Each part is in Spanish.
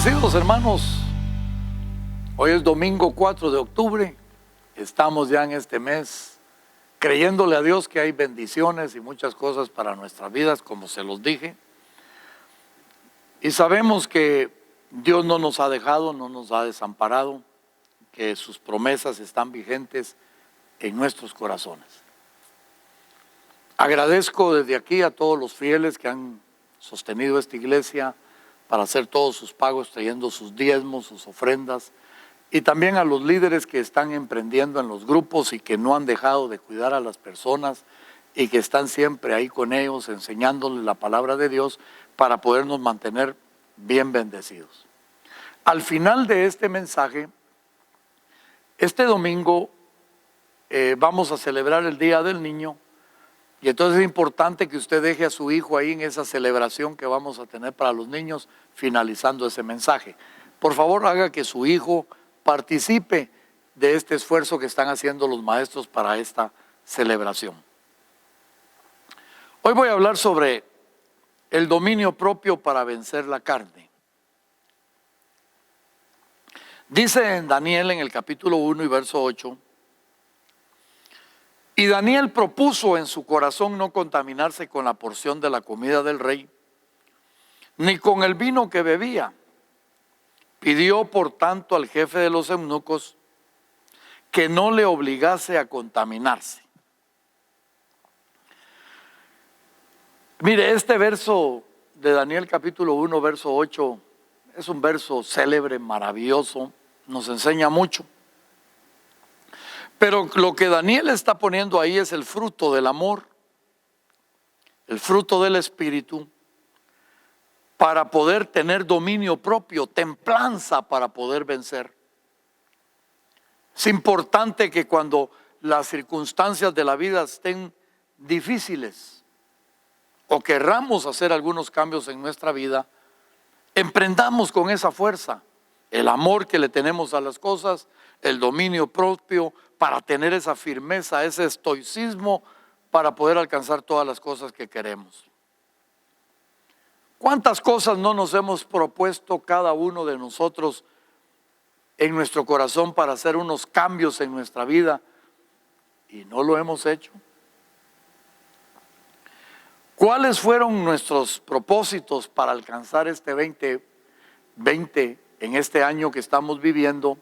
Bendecidos hermanos, hoy es domingo 4 de octubre, estamos ya en este mes creyéndole a Dios que hay bendiciones y muchas cosas para nuestras vidas, como se los dije, y sabemos que Dios no nos ha dejado, no nos ha desamparado, que sus promesas están vigentes en nuestros corazones. Agradezco desde aquí a todos los fieles que han sostenido esta iglesia para hacer todos sus pagos, trayendo sus diezmos, sus ofrendas, y también a los líderes que están emprendiendo en los grupos y que no han dejado de cuidar a las personas y que están siempre ahí con ellos, enseñándoles la palabra de Dios para podernos mantener bien bendecidos. Al final de este mensaje, este domingo vamos a celebrar el Día del Niño. Y entonces es importante que usted deje a su hijo ahí en esa celebración que vamos a tener para los niños, finalizando ese mensaje. Por favor, haga que su hijo participe de este esfuerzo que están haciendo los maestros para esta celebración. Hoy voy a hablar sobre el dominio propio para vencer la carne. Dice en Daniel, en el capítulo 1 y verso 8, y Daniel propuso en su corazón no contaminarse con la porción de la comida del rey, ni con el vino que bebía. Pidió por tanto al jefe de los eunucos que no le obligase a contaminarse. Mire, este verso de Daniel capítulo 1, verso 8, es un verso célebre, maravilloso, nos enseña mucho. Pero lo que Daniel está poniendo ahí es el fruto del amor, el fruto del espíritu, para poder tener dominio propio, templanza para poder vencer. Es importante que cuando las circunstancias de la vida estén difíciles o querramos hacer algunos cambios en nuestra vida, emprendamos con esa fuerza, el amor que le tenemos a las cosas, el dominio propio, para tener esa firmeza, ese estoicismo, para poder alcanzar todas las cosas que queremos. ¿Cuántas cosas no nos hemos propuesto cada uno de nosotros en nuestro corazón para hacer unos cambios en nuestra vida y no lo hemos hecho? ¿Cuáles fueron nuestros propósitos para alcanzar este 2020 en este año que estamos viviendo?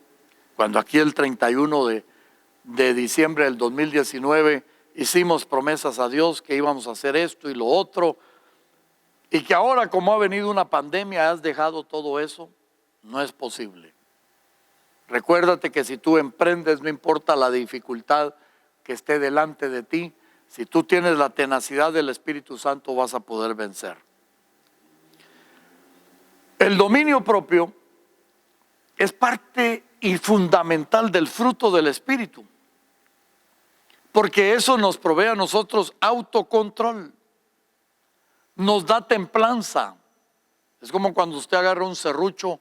Cuando aquí el 31 de diciembre del 2019 hicimos promesas a Dios que íbamos a hacer esto y lo otro, y que ahora, como ha venido una pandemia, has dejado todo eso. No es posible. Recuérdate que si tú emprendes, no importa la dificultad que esté delante de ti, si tú tienes la tenacidad del Espíritu Santo, vas a poder vencer. El dominio propio es parte y fundamental del fruto del Espíritu, porque eso nos provee a nosotros autocontrol, nos da templanza. Es como cuando usted agarra un serrucho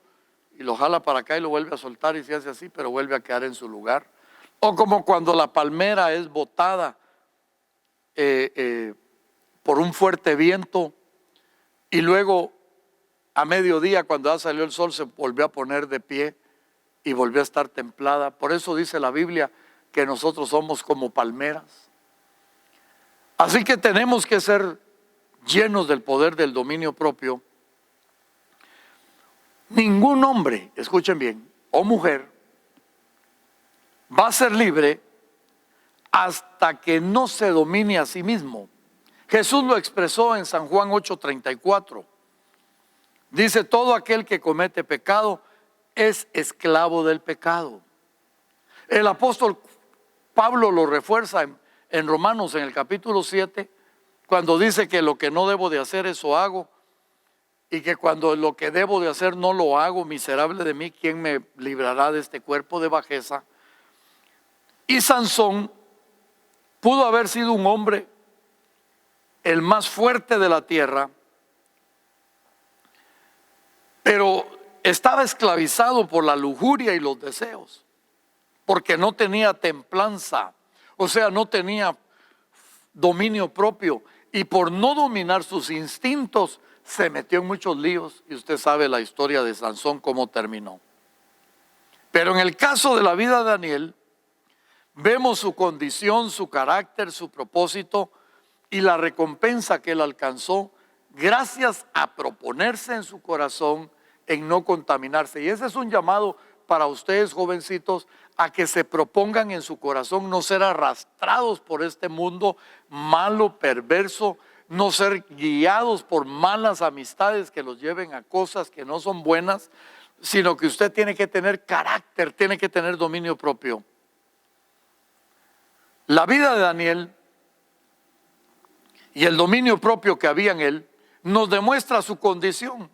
y lo jala para acá y lo vuelve a soltar y se hace así, pero vuelve a quedar en su lugar. O como cuando la palmera es botada por un fuerte viento y luego a mediodía, cuando ya salió el sol, se volvió a poner de pie y volvió a estar templada. Por eso dice la Biblia que nosotros somos como palmeras. Así que tenemos que ser llenos del poder del dominio propio. Ningún hombre, escuchen bien, o mujer, va a ser libre hasta que no se domine a sí mismo. Jesús lo expresó en San Juan 8:34. Dice: todo aquel que comete pecado es esclavo del pecado. El apóstol Pablo lo refuerza en Romanos, en el capítulo 7, cuando dice que lo que no debo de hacer, eso hago, y que cuando lo que debo de hacer no lo hago, miserable de mí, ¿quién me librará de este cuerpo de bajeza? Y Sansón pudo haber sido un hombre el más fuerte de la tierra, pero estaba esclavizado por la lujuria y los deseos, porque no tenía templanza, o sea, no tenía dominio propio, y por no dominar sus instintos se metió en muchos líos y usted sabe la historia de Sansón, cómo terminó. Pero en el caso de la vida de Daniel, vemos su condición, su carácter, su propósito y la recompensa que él alcanzó gracias a proponerse en su corazón en no contaminarse. Y ese es un llamado para ustedes, jovencitos, a que se propongan en su corazón no ser arrastrados por este mundo malo, perverso, no ser guiados por malas amistades que los lleven a cosas que no son buenas, sino que usted tiene que tener carácter, tiene que tener dominio propio. La vida de Daniel y el dominio propio que había en él nos demuestra su condición.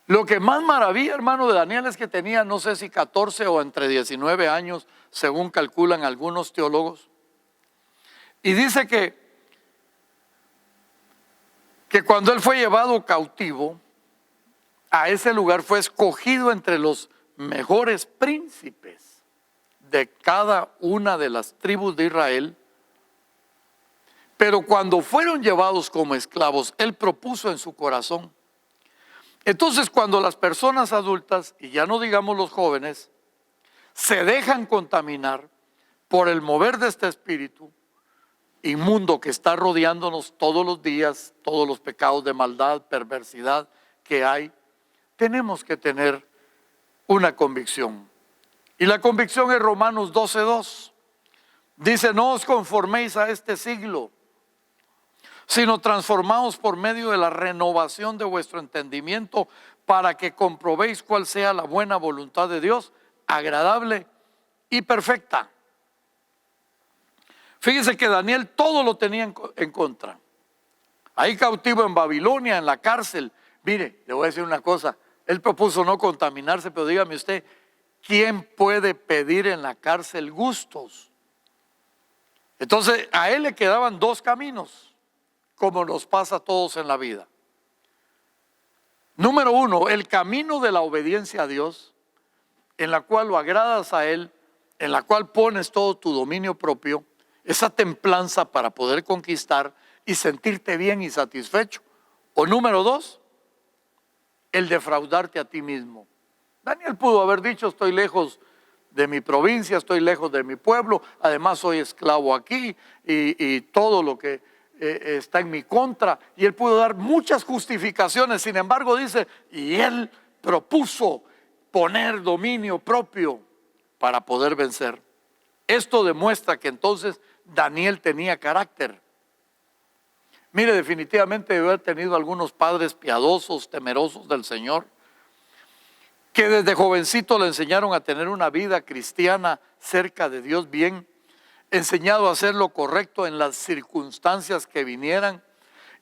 Lo que más maravilla, hermano, de Daniel es que tenía, no sé si 14 o entre 19 años, según calculan algunos teólogos. Y dice que cuando él fue llevado cautivo, a ese lugar fue escogido entre los mejores príncipes de cada una de las tribus de Israel. Pero cuando fueron llevados como esclavos, él propuso en su corazón. Entonces, cuando las personas adultas, y ya no digamos los jóvenes, se dejan contaminar por el mover de este espíritu inmundo que está rodeándonos todos los días, todos los pecados de maldad, perversidad que hay, tenemos que tener una convicción. Y la convicción es Romanos 12:2. Dice, no os conforméis a este siglo, sino transformaos por medio de la renovación de vuestro entendimiento, para que comprobéis cuál sea la buena voluntad de Dios, agradable y perfecta. Fíjese que Daniel todo lo tenía en contra. Ahí cautivo en Babilonia, en la cárcel. Mire, le voy a decir una cosa, él propuso no contaminarse, pero dígame usted, ¿quién puede pedir en la cárcel gustos? Entonces a él le quedaban dos caminos, como nos pasa a todos en la vida. Número uno, el camino de la obediencia a Dios, en la cual lo agradas a Él, en la cual pones todo tu dominio propio, esa templanza para poder conquistar y sentirte bien y satisfecho. O número dos, el defraudarte a ti mismo. Daniel pudo haber dicho, estoy lejos de mi provincia, estoy lejos de mi pueblo, además soy esclavo aquí y todo lo que está en mi contra, y él pudo dar muchas justificaciones. Sin embargo dice, y él propuso poner dominio propio para poder vencer. Esto demuestra que entonces Daniel tenía carácter. Mire, definitivamente debe haber tenido algunos padres piadosos, temerosos del Señor, que desde jovencito le enseñaron a tener una vida cristiana cerca de Dios, bien enseñado a hacer lo correcto en las circunstancias que vinieran,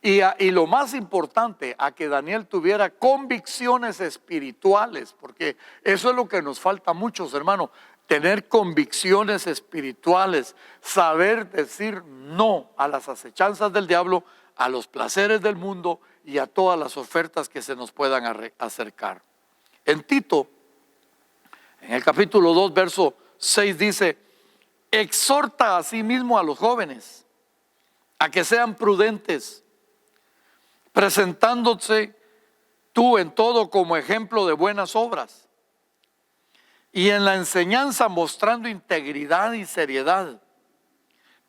y lo más importante, a que Daniel tuviera convicciones espirituales, porque eso es lo que nos falta a muchos, hermanos, tener convicciones espirituales, saber decir no a las acechanzas del diablo, a los placeres del mundo y a todas las ofertas que se nos puedan acercar. En Tito, en el capítulo 2, verso 6 dice, exhorta a sí mismo a los jóvenes a que sean prudentes, presentándose tú en todo como ejemplo de buenas obras, y en la enseñanza mostrando integridad y seriedad,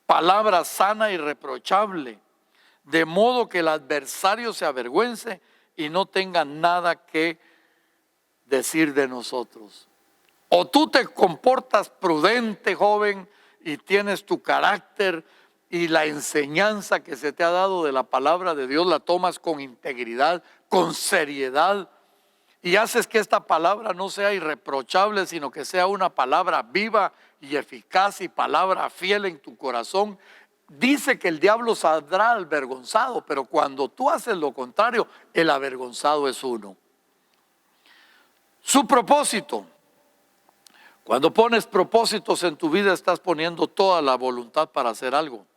palabra sana y reprochable, de modo que el adversario se avergüence y no tenga nada que decir de nosotros. O tú te comportas prudente, joven, y tienes tu carácter y la enseñanza que se te ha dado de la palabra de Dios la tomas con integridad, con seriedad, y haces que esta palabra no sea irreprochable, sino que sea una palabra viva y eficaz y palabra fiel en tu corazón. Dice que el diablo saldrá avergonzado, pero cuando tú haces lo contrario, el avergonzado es uno. Su propósito. Cuando pones propósitos en tu vida, estás poniendo toda la voluntad para hacer algo.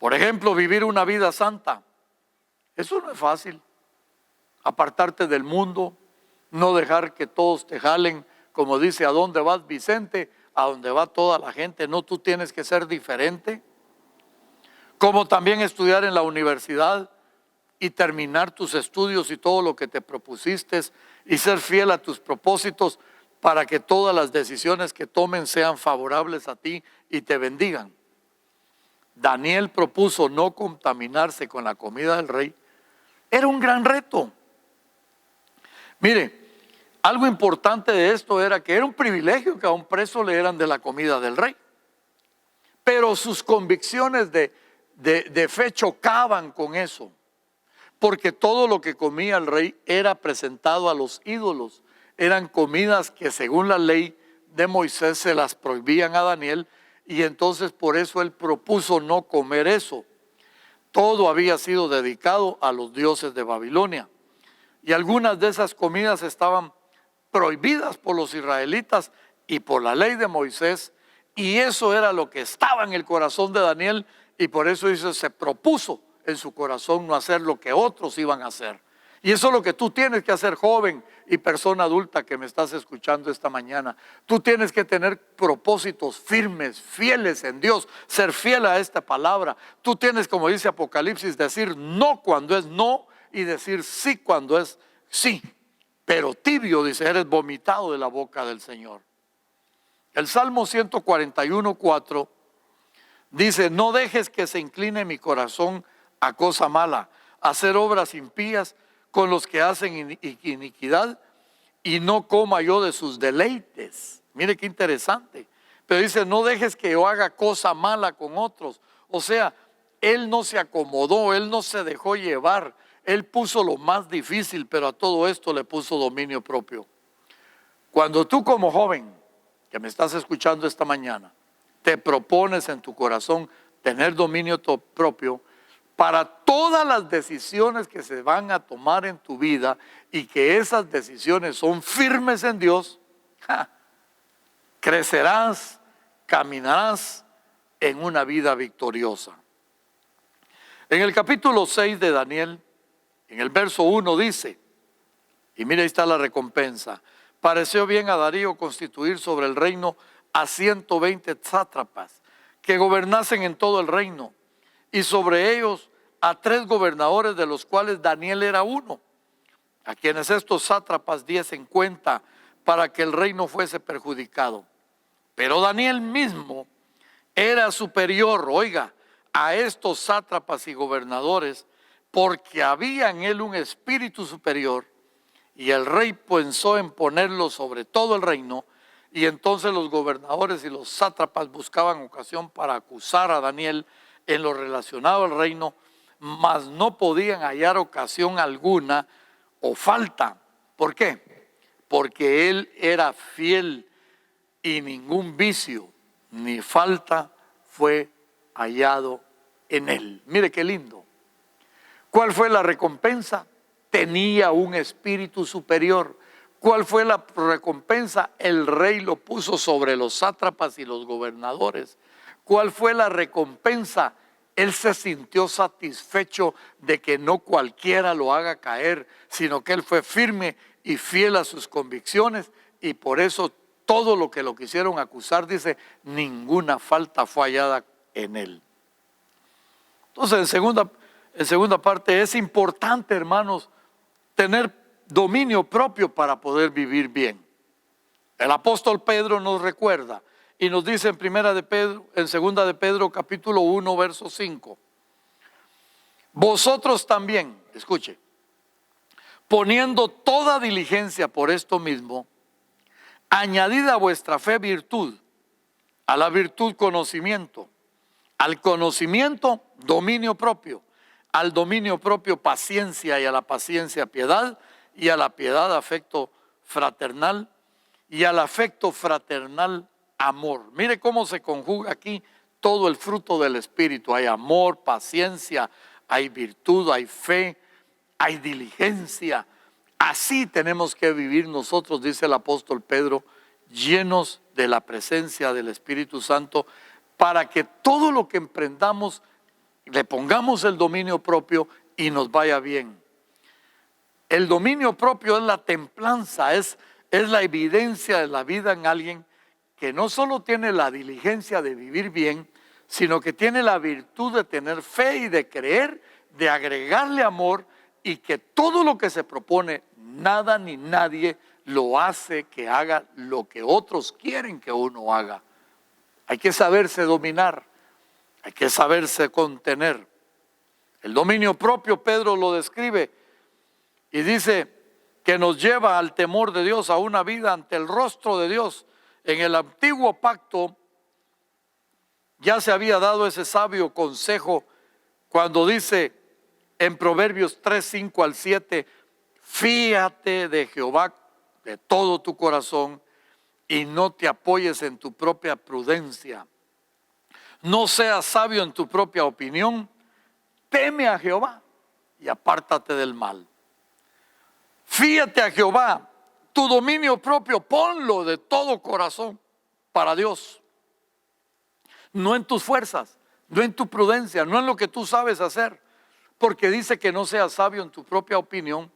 Por ejemplo, vivir una vida santa. Eso no es fácil. Apartarte del mundo, no dejar que todos te jalen, como dice, ¿a dónde vas, Vicente? A donde va toda la gente. No, tú tienes que ser diferente. como también estudiar en la universidad y terminar tus estudios y todo lo que te propusiste y ser fiel a tus propósitos para que todas las decisiones que tomen sean favorables a ti y te bendigan. Daniel propuso no contaminarse con la comida del rey. Era un gran reto. Mire, algo importante de esto era que era un privilegio que a un preso le dieran de la comida del rey. Pero sus convicciones de fe chocaban con eso. Porque todo lo que comía el rey era presentado a los ídolos. Eran comidas que según la ley de Moisés se las prohibían a Daniel. Y entonces por eso él propuso no comer eso. Todo había sido dedicado a los dioses de Babilonia. Y algunas de esas comidas estaban prohibidas por los israelitas y por la ley de Moisés. Y eso era lo que estaba en el corazón de Daniel. Y por eso dice, se propuso en su corazón no hacer lo que otros iban a hacer. Y eso es lo que tú tienes que hacer, joven y persona adulta que me estás escuchando esta mañana. Tú tienes que tener propósitos firmes, fieles en Dios, ser fiel a esta palabra. Tú tienes, como dice Apocalipsis, decir no cuando es no y decir sí cuando es sí. Pero tibio, dice, eres vomitado de la boca del Señor. El Salmo 141:4 dice, no dejes que se incline mi corazón a cosa mala, a hacer obras impías con los que hacen iniquidad, y no coma yo de sus deleites. Mire qué interesante. Pero dice, no dejes que yo haga cosa mala con otros. O sea, él no se acomodó, él no se dejó llevar. Él puso lo más difícil, pero a todo esto le puso dominio propio. Cuando tú como joven, que me estás escuchando esta mañana, te propones en tu corazón tener dominio propio, para todas las decisiones que se van a tomar en tu vida y que esas decisiones son firmes en Dios, crecerás, caminarás en una vida victoriosa. En el capítulo 6 de Daniel, en el verso 1 dice, y mira ahí está la recompensa, pareció bien a Darío constituir sobre el reino a 120 sátrapas que gobernasen en todo el reino, y sobre ellos a 3 gobernadores, de los cuales Daniel era uno, a quienes estos sátrapas diesen cuenta para que el reino fuese perjudicado. Pero Daniel mismo era superior, oiga, a estos sátrapas y gobernadores, porque había en él un espíritu superior, y el rey pensó en ponerlo sobre todo el reino. Y entonces los gobernadores y los sátrapas buscaban ocasión para acusar a Daniel en lo relacionado al reino, mas no podían hallar ocasión alguna o falta. ¿Por qué? Porque él era fiel y ningún vicio ni falta fue hallado en él. Mire qué lindo. ¿Cuál fue la recompensa? Tenía un espíritu superior. ¿Cuál fue la recompensa? El rey lo puso sobre los sátrapas y los gobernadores. ¿Cuál fue la recompensa? Él se sintió satisfecho de que no cualquiera lo haga caer, sino que él fue firme y fiel a sus convicciones, y por eso todo lo que lo quisieron acusar, dice, ninguna falta fue hallada en él. Entonces, en segunda parte, es importante, hermanos, tener dominio propio para poder vivir bien. El apóstol Pedro nos recuerda y nos dice en segunda de Pedro capítulo 1 verso 5, vosotros también, escuche, poniendo toda diligencia por esto mismo, añadid a vuestra fe virtud, a la virtud conocimiento, al conocimiento dominio propio, al dominio propio paciencia, y a la paciencia piedad, y a la piedad afecto fraternal, y al afecto fraternal amor. Mire cómo se conjuga aquí todo el fruto del Espíritu. Hay amor, paciencia, hay virtud, hay fe, hay diligencia. Así tenemos que vivir nosotros, dice el apóstol Pedro, llenos de la presencia del Espíritu Santo, para que todo lo que emprendamos le pongamos el dominio propio y nos vaya bien. El dominio propio es la templanza, es la evidencia de la vida en alguien que no solo tiene la diligencia de vivir bien, sino que tiene la virtud de tener fe y de creer, de agregarle amor, y que todo lo que se propone, nada ni nadie lo hace que haga lo que otros quieren que uno haga. Hay que saberse dominar, hay que saberse contener. El dominio propio, Pedro lo describe y dice que nos lleva al temor de Dios, a una vida ante el rostro de Dios. En el antiguo pacto ya se había dado ese sabio consejo cuando dice en Proverbios 3, 5 al 7, fíate de Jehová de todo tu corazón y no te apoyes en tu propia prudencia. No seas sabio en tu propia opinión, teme a Jehová y apártate del mal. Fíate a Jehová, tu dominio propio, ponlo de todo corazón para Dios. No en tus fuerzas, no en tu prudencia, no en lo que tú sabes hacer, porque dice que no seas sabio en tu propia opinión,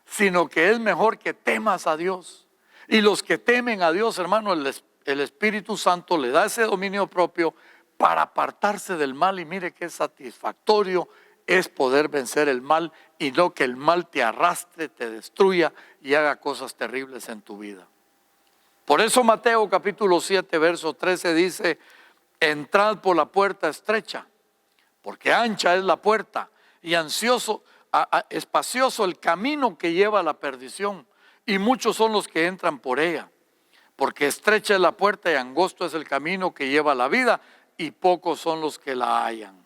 sino que es mejor que temas a Dios. Y los que temen a Dios, hermano, el Espíritu Santo le da ese dominio propio para apartarse del mal. Y mire qué satisfactorio es poder vencer el mal y no que el mal te arrastre, te destruya y haga cosas terribles en tu vida. Por eso Mateo capítulo 7, verso 13 dice, entrad por la puerta estrecha, porque ancha es la puerta y espacioso el camino que lleva a la perdición, y muchos son los que entran por ella. Porque estrecha es la puerta y angosto es el camino que lleva a la vida, y pocos son los que la hallan.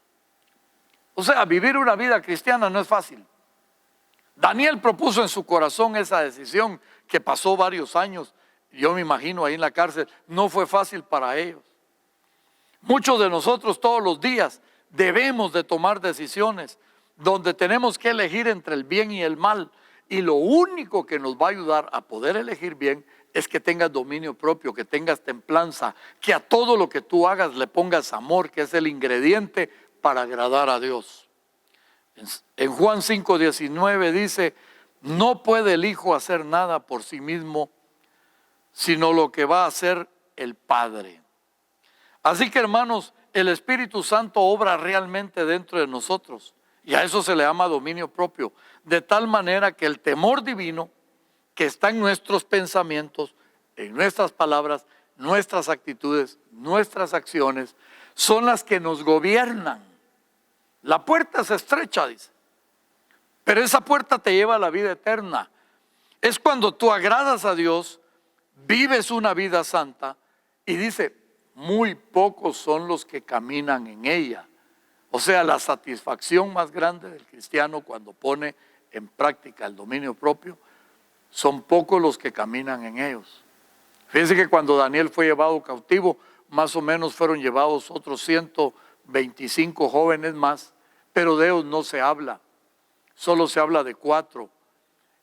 O sea, vivir una vida cristiana no es fácil. Daniel propuso en su corazón esa decisión que pasó varios años. Yo me imagino ahí en la cárcel, no fue fácil para ellos. Muchos de nosotros todos los días debemos de tomar decisiones donde tenemos que elegir entre el bien y el mal. Y lo único que nos va a ayudar a poder elegir bien es que tengas dominio propio, que tengas templanza, que a todo lo que tú hagas le pongas amor, que es el ingrediente para agradar a Dios. En Juan 5:19 dice, no puede el Hijo hacer nada por sí mismo, sino lo que va a hacer el Padre. Así que, hermanos, el Espíritu Santo obra realmente dentro de nosotros, y a eso se le llama dominio propio, de tal manera que el temor divino que está en nuestros pensamientos, en nuestras palabras, nuestras actitudes, nuestras acciones, son las que nos gobiernan. La puerta es estrecha, dice, pero esa puerta te lleva a la vida eterna. Es cuando tú agradas a Dios, vives una vida santa, y dice, muy pocos son los que caminan en ella. O sea, la satisfacción más grande del cristiano cuando pone en práctica el dominio propio, son pocos los que caminan en ellos. Fíjense que cuando Daniel fue llevado cautivo, más o menos fueron llevados otros 125 jóvenes más, pero de ellos no se habla, solo se habla de 4.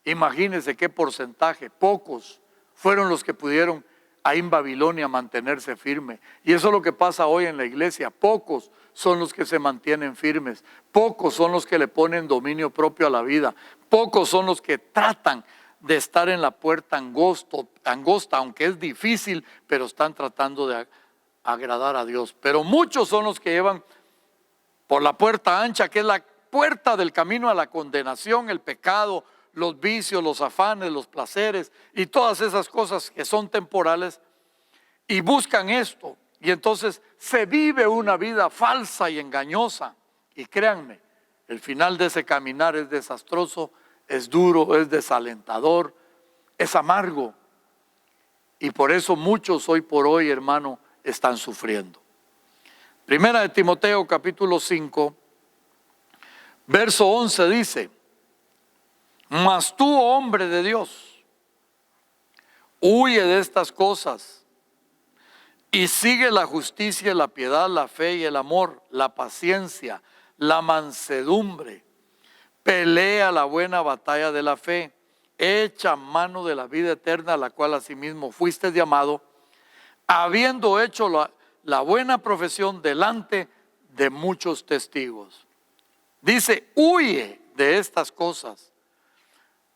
Imagínense qué porcentaje, pocos fueron los que pudieron ahí en Babilonia mantenerse firme. Y eso es lo que pasa hoy en la iglesia. Pocos son los que se mantienen firmes. Pocos son los que le ponen dominio propio a la vida. Pocos son los que tratan de estar en la puerta angosta, aunque es difícil, pero están tratando de agradar a Dios. Pero muchos son los que llevan por la puerta ancha, que es la puerta del camino a la condenación, el pecado, los vicios, los afanes, los placeres y todas esas cosas que son temporales, y buscan esto, y entonces se vive una vida falsa y engañosa, y créanme, el final de ese caminar es desastroso, es duro, es desalentador, es amargo, y por eso muchos hoy por hoy, hermano, están sufriendo. Primera de Timoteo capítulo 5 verso 11 dice, mas tú, hombre de Dios, huye de estas cosas y sigue la justicia, la piedad, la fe y el amor, la paciencia, la mansedumbre. Pelea la buena batalla de la fe, echa mano de la vida eterna, a la cual asimismo fuiste llamado, habiendo hecho la buena profesión delante de muchos testigos. Dice, huye de estas cosas.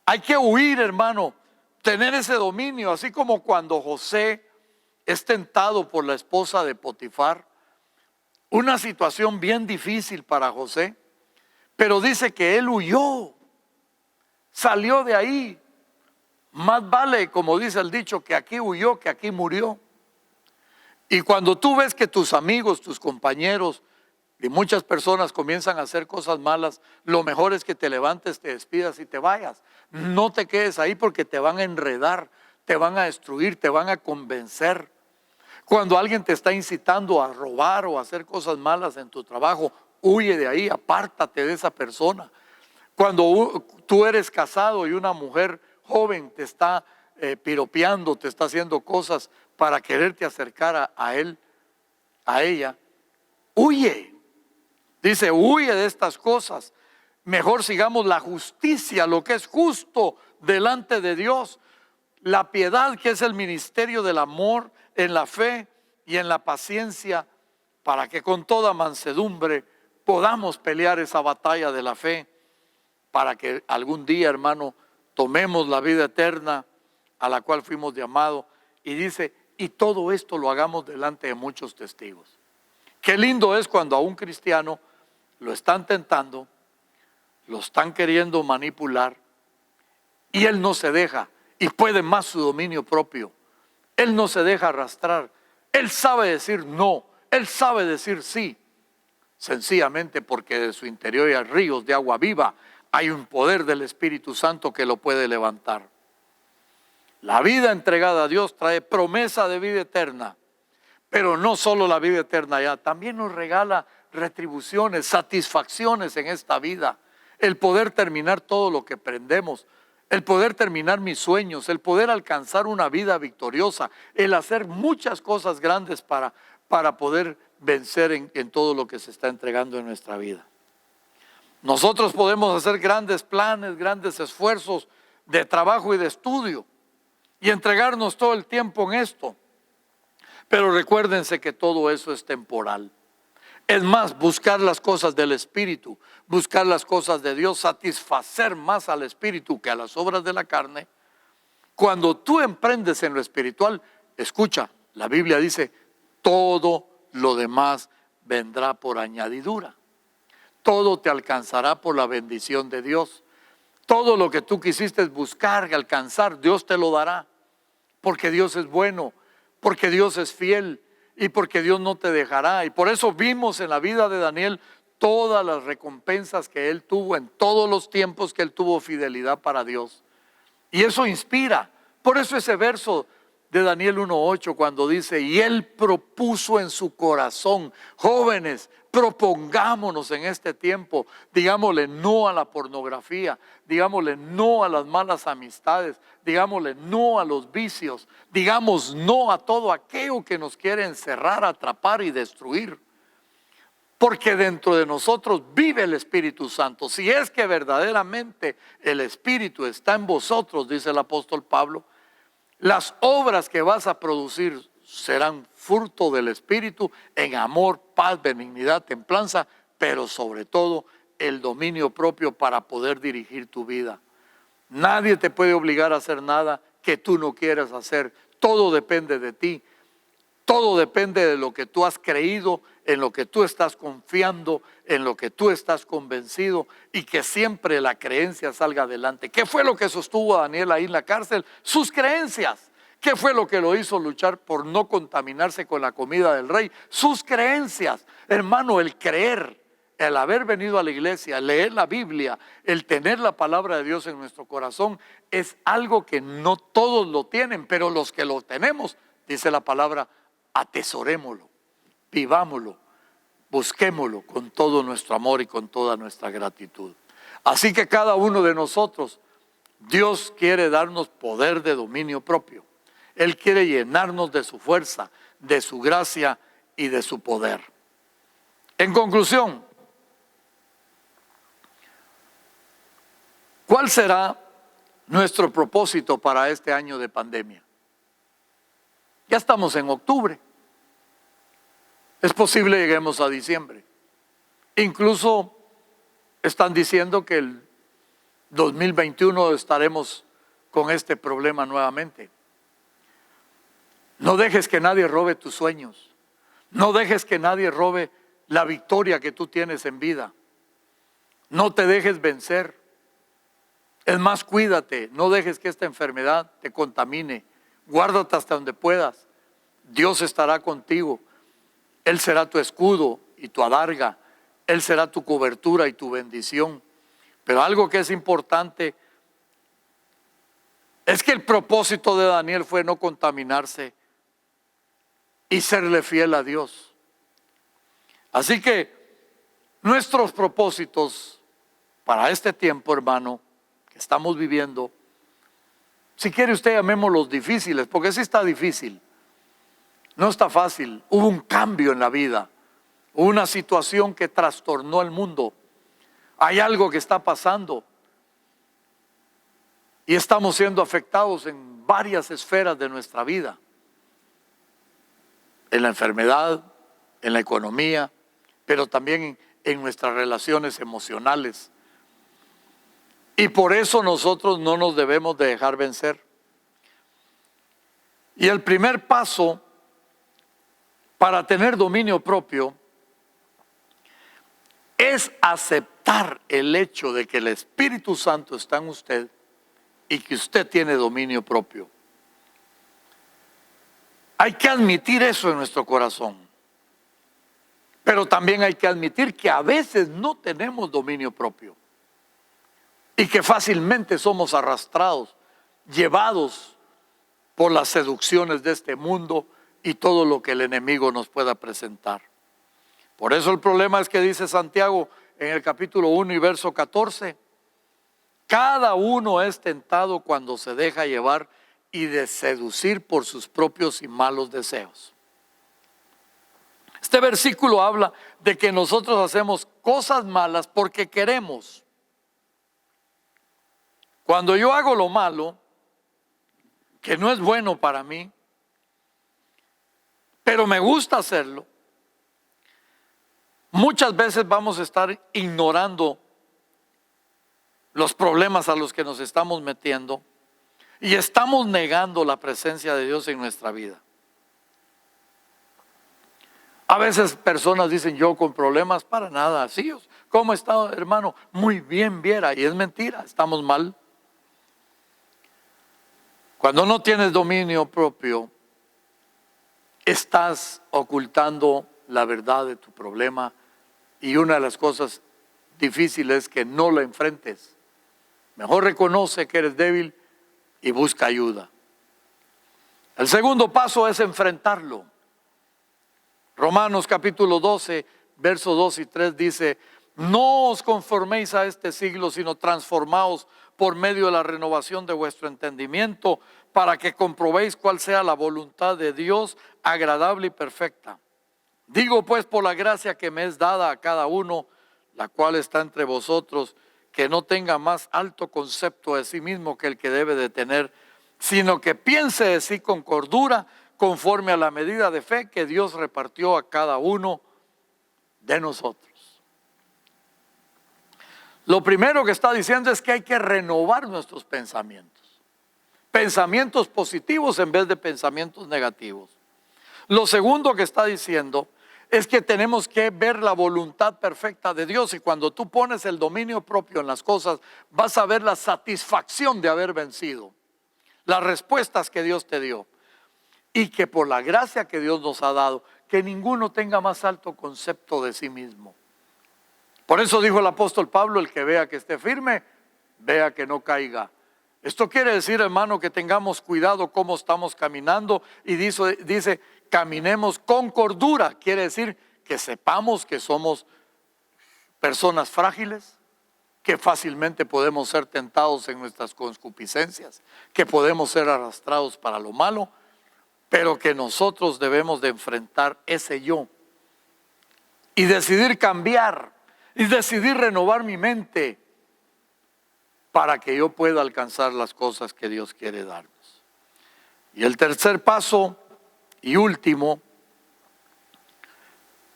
Hay que huir, hermano, tener ese dominio, así como cuando José es tentado por la esposa de Potifar Una situación bien difícil para José, pero dice que él huyó, salió de ahí. Más vale, como dice el dicho, que aquí huyó que aquí murió. Y cuando tú ves que tus amigos, tus compañeros y muchas personas comienzan a hacer cosas malas, lo mejor es que te levantes, te despidas y te vayas. No te quedes ahí porque te van a enredar, te van a destruir, te van a convencer. Cuando alguien te está incitando a robar o a hacer cosas malas en tu trabajo, huye de ahí, apártate de esa persona. Cuando tú eres casado y una mujer joven te está piropeando, te está haciendo cosas para quererte acercar a él, a ella, huye. Dice, huye de estas cosas. Mejor sigamos la justicia, lo que es justo delante de Dios. La piedad, que es el ministerio del amor, en la fe y en la paciencia, para que con toda mansedumbre podamos pelear esa batalla de la fe, para que algún día, hermano, tomemos la vida eterna a la cual fuimos llamados. Y dice, y todo esto lo hagamos delante de muchos testigos. Qué lindo es cuando a un cristiano lo están tentando, lo están queriendo manipular, y él no se deja, y puede más su dominio propio. Él no se deja arrastrar. Él sabe decir no. Él sabe decir sí. Sencillamente porque de su interior hay ríos de agua viva. Hay un poder del Espíritu Santo que lo puede levantar. La vida entregada a Dios trae promesa de vida eterna. Pero no solo la vida eterna ya, también nos regala retribuciones, satisfacciones en esta vida. El poder terminar todo lo que aprendemos. El poder terminar mis sueños, el poder alcanzar una vida victoriosa, el hacer muchas cosas grandes para poder vencer en todo lo que se está entregando en nuestra vida. Nosotros podemos hacer grandes planes, grandes esfuerzos de trabajo y de estudio y entregarnos todo el tiempo en esto. Pero recuérdense que todo eso es temporal. Es más, buscar las cosas del Espíritu, buscar las cosas de Dios, satisfacer más al Espíritu que a las obras de la carne. Cuando tú emprendes en lo espiritual, escucha, la Biblia dice, todo lo demás vendrá por añadidura. Todo te alcanzará por la bendición de Dios. Todo lo que tú quisiste buscar y alcanzar, Dios te lo dará. Porque Dios es bueno, porque Dios es fiel. Y porque Dios no te dejará. Y por eso vimos en la vida de Daniel todas las recompensas que él tuvo en todos los tiempos que él tuvo fidelidad para Dios. Y eso inspira. Por eso ese verso de Daniel 1:8 cuando dice, y él propuso en su corazón, jóvenes, propongámonos en este tiempo, digámosle no a la pornografía, digámosle no a las malas amistades, digámosle no a los vicios, digamos no a todo aquello que nos quiere encerrar, atrapar y destruir. Porque dentro de nosotros vive el Espíritu Santo. Si es que verdaderamente el Espíritu está en vosotros, dice el apóstol Pablo, las obras que vas a producir serán fruto del Espíritu en amor, paz, benignidad, templanza, pero sobre todo el dominio propio para poder dirigir tu vida. Nadie te puede obligar a hacer nada que tú no quieras hacer. Todo depende de ti. Todo depende de lo que tú has creído, en lo que tú estás confiando, en lo que tú estás convencido y que siempre la creencia salga adelante. ¿Qué fue lo que sostuvo a Daniel ahí en la cárcel? Sus creencias. ¿Qué fue lo que lo hizo luchar por no contaminarse con la comida del rey? Sus creencias. Hermano, el creer, el haber venido a la iglesia, el leer la Biblia, el tener la palabra de Dios en nuestro corazón es algo que no todos lo tienen, pero los que lo tenemos, dice la palabra, atesorémoslo, vivámoslo, busquémoslo con todo nuestro amor y con toda nuestra gratitud. Así que cada uno de nosotros, Dios quiere darnos poder de dominio propio. Él quiere llenarnos de su fuerza, de su gracia y de su poder. En conclusión, ¿cuál será nuestro propósito para este año de pandemia? Ya estamos en octubre. Es posible lleguemos a diciembre. Incluso están diciendo que el 2021 estaremos con este problema nuevamente. No dejes que nadie robe tus sueños. No dejes que nadie robe la victoria que tú tienes en vida. No te dejes vencer. Es más, cuídate, no dejes que esta enfermedad te contamine. Guárdate hasta donde puedas. Dios estará contigo. Él será tu escudo y tu adarga. Él será tu cobertura y tu bendición. Pero algo que es importante es que el propósito de Daniel fue no contaminarse y serle fiel a Dios. Así que nuestros propósitos para este tiempo, hermano, que estamos viviendo, si quiere usted llamémoslos difíciles, porque sí está difícil, no está fácil. Hubo un cambio en la vida, hubo una situación que trastornó el mundo, hay algo que está pasando y estamos siendo afectados en varias esferas de nuestra vida, en la enfermedad, en la economía, pero también en nuestras relaciones emocionales. Y por eso nosotros no nos debemos de dejar vencer. Y el primer paso para tener dominio propio es aceptar el hecho de que el Espíritu Santo está en usted y que usted tiene dominio propio. Hay que admitir eso en nuestro corazón. Pero también hay que admitir que a veces no tenemos dominio propio y que fácilmente somos arrastrados, llevados por las seducciones de este mundo y todo lo que el enemigo nos pueda presentar. Por eso el problema es que dice Santiago en el capítulo 1 y verso 14, cada uno es tentado cuando se deja llevar y de seducir por sus propios y malos deseos. Este versículo habla de que nosotros hacemos cosas malas porque queremos. Cuando yo hago lo malo, que no es bueno para mí, pero me gusta hacerlo, muchas veces vamos a estar ignorando los problemas a los que nos estamos metiendo y estamos negando la presencia de Dios en nuestra vida. A veces personas dicen, yo con problemas para nada. Sí, ¿cómo está, hermano? Muy bien, viera. Y es mentira, estamos mal. Cuando no tienes dominio propio, estás ocultando la verdad de tu problema y una de las cosas difíciles es que no lo enfrentes. Mejor reconoce que eres débil y busca ayuda. El segundo paso es enfrentarlo. Romanos capítulo 12, versos 2 y 3 dice, no os conforméis a este siglo, sino transformaos por medio de la renovación de vuestro entendimiento, para que comprobéis cuál sea la voluntad de Dios, agradable y perfecta. Digo pues por la gracia que me es dada a cada uno, la cual está entre vosotros, que no tenga más alto concepto de sí mismo que el que debe de tener, sino que piense de sí con cordura, conforme a la medida de fe que Dios repartió a cada uno de nosotros. Lo primero que está diciendo es que hay que renovar nuestros pensamientos. Pensamientos positivos en vez de pensamientos negativos. Lo segundo que está diciendo es que tenemos que ver la voluntad perfecta de Dios, y cuando tú pones el dominio propio en las cosas, vas a ver la satisfacción de haber vencido, las respuestas que Dios te dio. Y que por la gracia que Dios nos ha dado, que ninguno tenga más alto concepto de sí mismo. Por eso dijo el apóstol Pablo, el que vea que esté firme, vea que no caiga. Esto quiere decir, hermano, que tengamos cuidado cómo estamos caminando, y dice caminemos con cordura. Quiere decir que sepamos que somos personas frágiles, que fácilmente podemos ser tentados en nuestras concupiscencias, que podemos ser arrastrados para lo malo, pero que nosotros debemos de enfrentar ese yo y decidir cambiar y decidir renovar mi mente para que yo pueda alcanzar las cosas que Dios quiere darnos. Y el tercer paso y último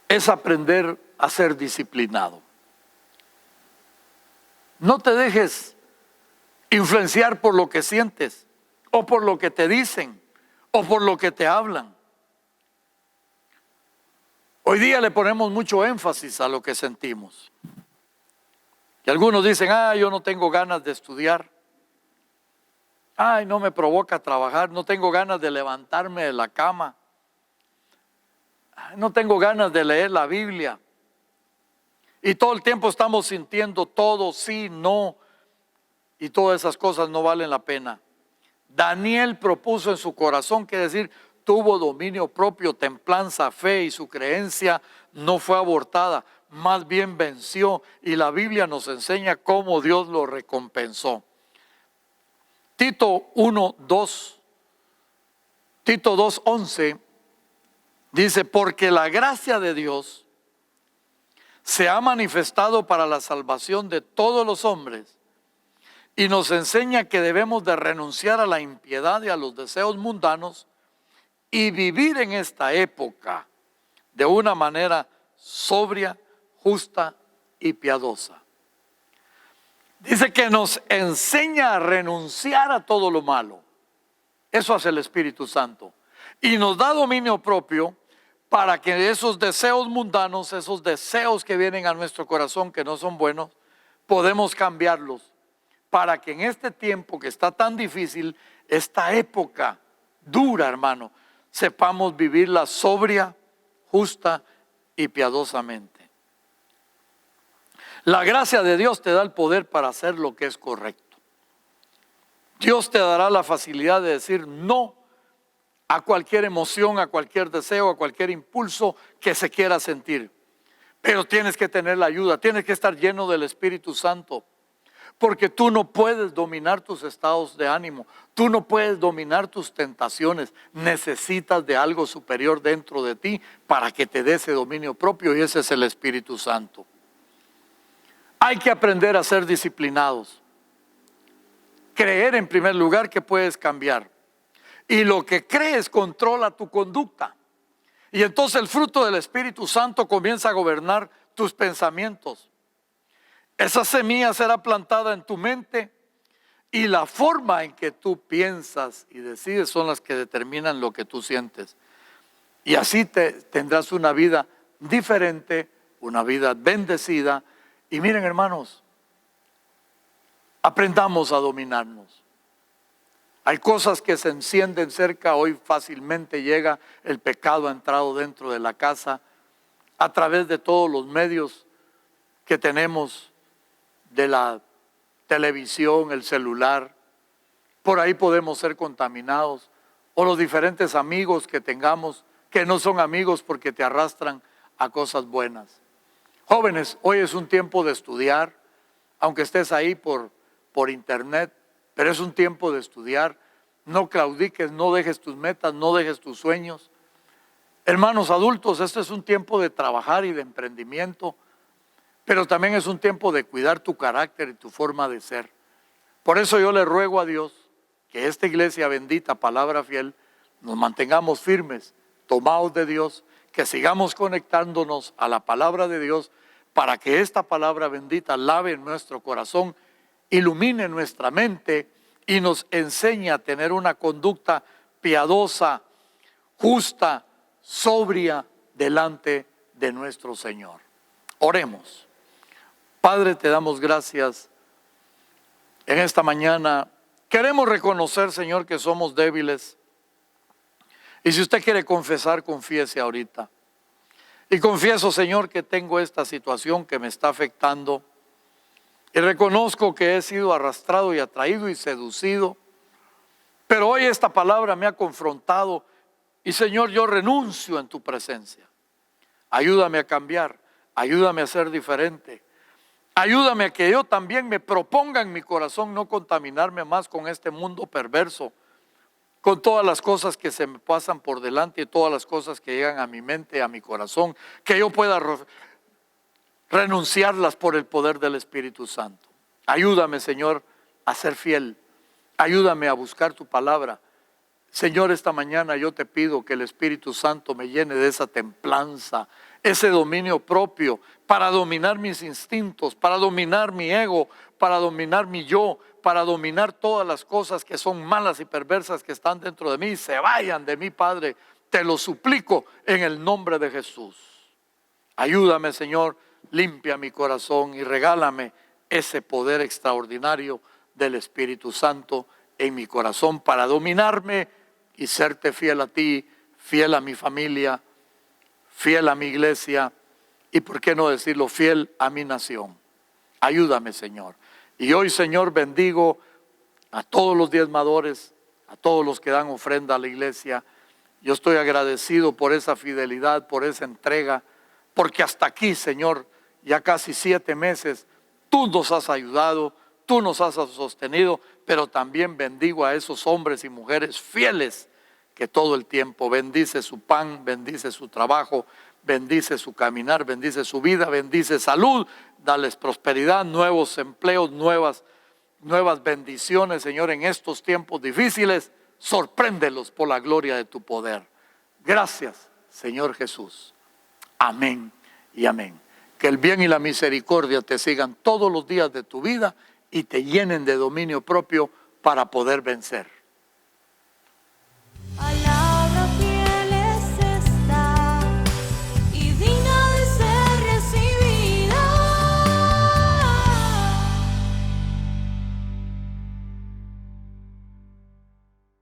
es aprender a ser disciplinado. No te dejes influenciar por lo que sientes o por lo que te dicen o por lo que te hablan. Hoy día le ponemos mucho énfasis a lo que sentimos. Y algunos dicen, yo no tengo ganas de estudiar. Ay, no me provoca trabajar, no tengo ganas de levantarme de la cama. Ay, no tengo ganas de leer la Biblia. Y todo el tiempo estamos sintiendo todo, sí, no. Y todas esas cosas no valen la pena. Daniel propuso en su corazón, que decir, tuvo dominio propio, templanza, fe, y su creencia no fue abortada, más bien venció, y la Biblia nos enseña cómo Dios lo recompensó. Tito 2:11 dice, porque la gracia de Dios se ha manifestado para la salvación de todos los hombres, y nos enseña que debemos de renunciar a la impiedad y a los deseos mundanos y vivir en esta época de una manera sobria, justa y piadosa. Dice que nos enseña a renunciar a todo lo malo. Eso hace el Espíritu Santo. Y nos da dominio propio para que esos deseos mundanos, esos deseos que vienen a nuestro corazón que no son buenos, podemos cambiarlos. Para que en este tiempo que está tan difícil, esta época dura, hermano, sepamos vivirla sobria, justa y piadosamente. La gracia de Dios te da el poder para hacer lo que es correcto. Dios te dará la facilidad de decir no a cualquier emoción, a cualquier deseo, a cualquier impulso que se quiera sentir. Pero tienes que tener la ayuda, tienes que estar lleno del Espíritu Santo. Porque tú no puedes dominar tus estados de ánimo, tú no puedes dominar tus tentaciones, necesitas de algo superior dentro de ti para que te dé ese dominio propio, y ese es el Espíritu Santo. Hay que aprender a ser disciplinados, creer en primer lugar que puedes cambiar, y lo que crees controla tu conducta, y entonces el fruto del Espíritu Santo comienza a gobernar tus pensamientos. Esa semilla será plantada en tu mente, y la forma en que tú piensas y decides son las que determinan lo que tú sientes. Y así tendrás una vida diferente, una vida bendecida. Y miren, hermanos, aprendamos a dominarnos. Hay cosas que se encienden cerca, hoy fácilmente llega el pecado, ha entrado dentro de la casa a través de todos los medios que tenemos, de la televisión, el celular. Por ahí podemos ser contaminados, o los diferentes amigos que tengamos que no son amigos porque te arrastran a cosas buenas. Jóvenes, hoy es un tiempo de estudiar, aunque estés ahí por internet, pero es un tiempo de estudiar. No claudiques, no dejes tus metas, no dejes tus sueños. Hermanos adultos, este es un tiempo de trabajar y de emprendimiento, pero también es un tiempo de cuidar tu carácter y tu forma de ser. Por eso yo le ruego a Dios que esta iglesia bendita, Palabra Fiel, nos mantengamos firmes, tomados de Dios, que sigamos conectándonos a la palabra de Dios, para que esta palabra bendita lave nuestro corazón, ilumine nuestra mente y nos enseñe a tener una conducta piadosa, justa, sobria delante de nuestro Señor. Oremos. Padre, te damos gracias en esta mañana. Queremos reconocer, Señor, que somos débiles. Y si usted quiere confesar, confiese ahorita. Y confieso, Señor, que tengo esta situación que me está afectando. Y reconozco que he sido arrastrado y atraído y seducido. Pero hoy esta palabra me ha confrontado. Y Señor, yo renuncio en tu presencia. Ayúdame a cambiar. Ayúdame a ser diferente. Ayúdame a que yo también me proponga en mi corazón no contaminarme más con este mundo perverso, con todas las cosas que se me pasan por delante y todas las cosas que llegan a mi mente, a mi corazón, que yo pueda renunciarlas por el poder del Espíritu Santo. Ayúdame, Señor, a ser fiel. Ayúdame a buscar tu palabra. Señor, esta mañana yo te pido que el Espíritu Santo me llene de esa templanza, ese dominio propio, para dominar mis instintos, para dominar mi ego, para dominar mi yo, para dominar todas las cosas que son malas y perversas que están dentro de mí. Se vayan de mí, Padre, te lo suplico en el nombre de Jesús. Ayúdame, Señor, limpia mi corazón y regálame ese poder extraordinario del Espíritu Santo en mi corazón para dominarme y serte fiel a ti, fiel a mi familia, fiel a mi iglesia y, por qué no decirlo, fiel a mi nación. Ayúdame, Señor. Y hoy, Señor, bendigo a todos los diezmadores, a todos los que dan ofrenda a la iglesia. Yo estoy agradecido por esa fidelidad, por esa entrega, porque hasta aquí, Señor, ya casi 7 meses, tú nos has ayudado, tú nos has sostenido, pero también bendigo a esos hombres y mujeres fieles que todo el tiempo bendice su pan, bendice su trabajo, bendice su caminar, bendice su vida, bendice salud, dales prosperidad, nuevos empleos, nuevas bendiciones, Señor, en estos tiempos difíciles. Sorpréndelos por la gloria de tu poder. Gracias, Señor Jesús. Amén y amén. Que el bien y la misericordia te sigan todos los días de tu vida y te llenen de dominio propio para poder vencer.